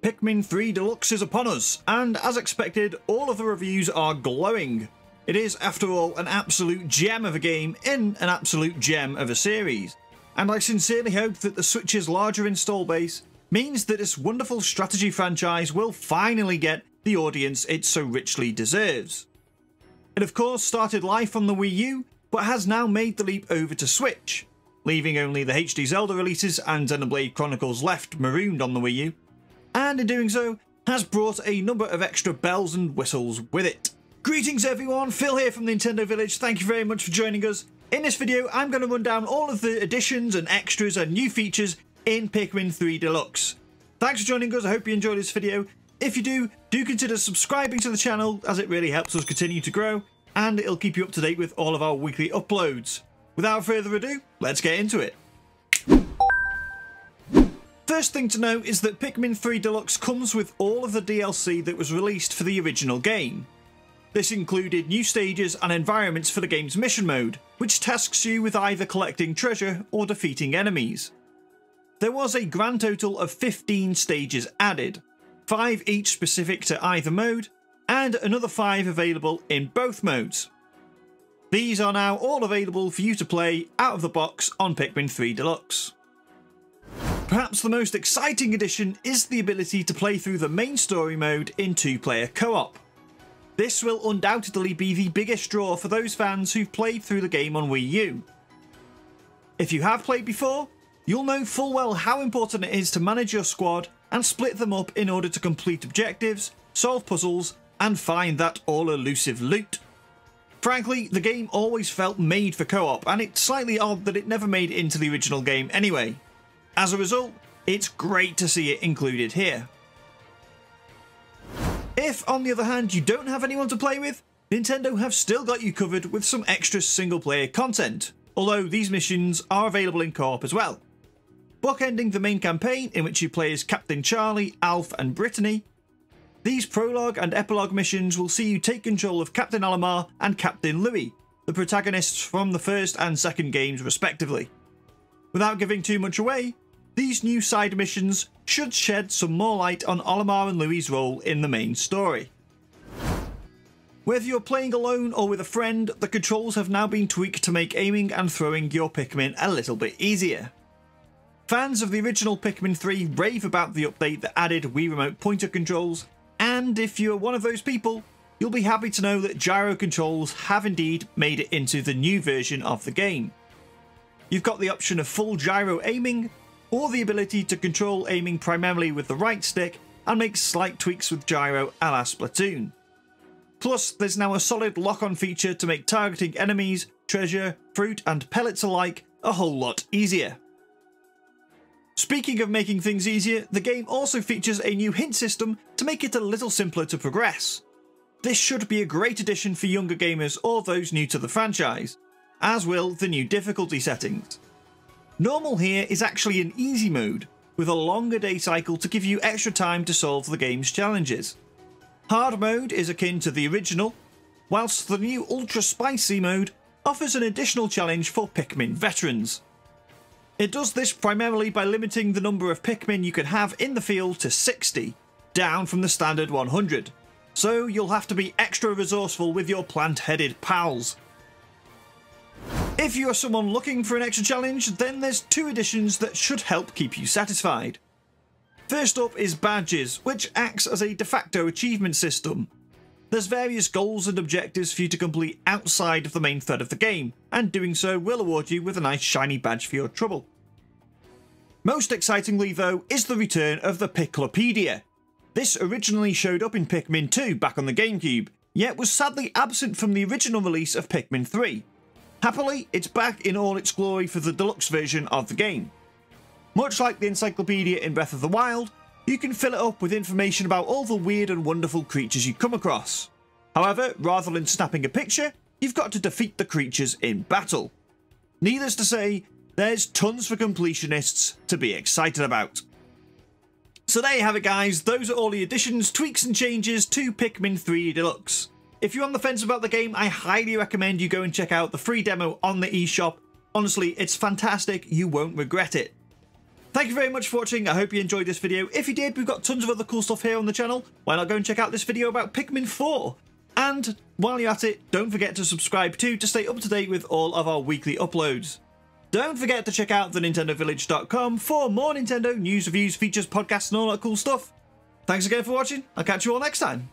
Pikmin 3 Deluxe is upon us, and as expected, all of the reviews are glowing. It is, after all, an absolute gem of a game in an absolute gem of a series. And I sincerely hope that the Switch's larger install base means that this wonderful strategy franchise will finally get the audience it so richly deserves. It of course started life on the Wii U, but has now made the leap over to Switch, leaving only the HD Zelda releases and Xenoblade Chronicles left marooned on the Wii U, and in doing so, has brought a number of extra bells and whistles with it. Greetings everyone, Phil here from Nintendo Village, thank you very much for joining us. In this video, I'm going to run down all of the additions and extras and new features in Pikmin 3 Deluxe. Thanks for joining us, I hope you enjoyed this video. If you do consider subscribing to the channel, as it really helps us continue to grow, and it'll keep you up to date with all of our weekly uploads. Without further ado, let's get into it. First thing to note is that Pikmin 3 Deluxe comes with all of the DLC that was released for the original game. This included new stages and environments for the game's mission mode, which tasks you with either collecting treasure or defeating enemies. There was a grand total of 15 stages added, 5 each specific to either mode, and another 5 available in both modes. These are now all available for you to play out of the box on Pikmin 3 Deluxe. Perhaps the most exciting addition is the ability to play through the main story mode in 2-player co-op. This will undoubtedly be the biggest draw for those fans who've played through the game on Wii U. If you have played before, you'll know full well how important it is to manage your squad and split them up in order to complete objectives, solve puzzles, and find that all-elusive loot. Frankly, the game always felt made for co-op, and it's slightly odd that it never made it into the original game anyway. As a result, it's great to see it included here. If, on the other hand, you don't have anyone to play with, Nintendo have still got you covered with some extra single-player content, although these missions are available in co-op as well. Bookending the main campaign, in which you play as Captain Charlie, Alf and Brittany, these prologue and epilogue missions will see you take control of Captain Olimar and Captain Louie, the protagonists from the first and second games respectively. Without giving too much away, these new side missions should shed some more light on Olimar and Louie's role in the main story. Whether you're playing alone or with a friend, the controls have now been tweaked to make aiming and throwing your Pikmin a little bit easier. Fans of the original Pikmin 3 rave about the update that added Wii Remote pointer controls, and if you're one of those people, you'll be happy to know that gyro controls have indeed made it into the new version of the game. You've got the option of full gyro aiming, or the ability to control aiming primarily with the right stick and make slight tweaks with gyro a la Splatoon. Plus, there's now a solid lock-on feature to make targeting enemies, treasure, fruit and pellets alike a whole lot easier. Speaking of making things easier, the game also features a new hint system to make it a little simpler to progress. This should be a great addition for younger gamers or those new to the franchise, as will the new difficulty settings. Normal here is actually an easy mode, with a longer day cycle to give you extra time to solve the game's challenges. Hard mode is akin to the original, whilst the new Ultra Spicy mode offers an additional challenge for Pikmin veterans. It does this primarily by limiting the number of Pikmin you can have in the field to 60, down from the standard 100, so you'll have to be extra resourceful with your plant-headed pals. If you are someone looking for an extra challenge, then there's 2 additions that should help keep you satisfied. First up is Badges, which acts as a de facto achievement system. There's various goals and objectives for you to complete outside of the main thread of the game, and doing so will award you with a nice shiny badge for your trouble. Most excitingly though is the return of the Piklopedia. This originally showed up in Pikmin 2 back on the GameCube, yet was sadly absent from the original release of Pikmin 3. Happily, it's back in all its glory for the deluxe version of the game. Much like the encyclopedia in Breath of the Wild, you can fill it up with information about all the weird and wonderful creatures you come across. However, rather than snapping a picture, you've got to defeat the creatures in battle. Needless to say, there's tons for completionists to be excited about. So there you have it guys, those are all the additions, tweaks and changes to Pikmin 3 Deluxe. If you're on the fence about the game, I highly recommend you go and check out the free demo on the eShop. Honestly, it's fantastic, you won't regret it. Thank you very much for watching. I hope you enjoyed this video. If you did, we've got tons of other cool stuff here on the channel. Why not go and check out this video about Pikmin 4? And while you're at it, don't forget to subscribe too to stay up to date with all of our weekly uploads. Don't forget to check out thenintendovillage.com for more Nintendo news, reviews, features, podcasts and all that cool stuff. Thanks again for watching. I'll catch you all next time.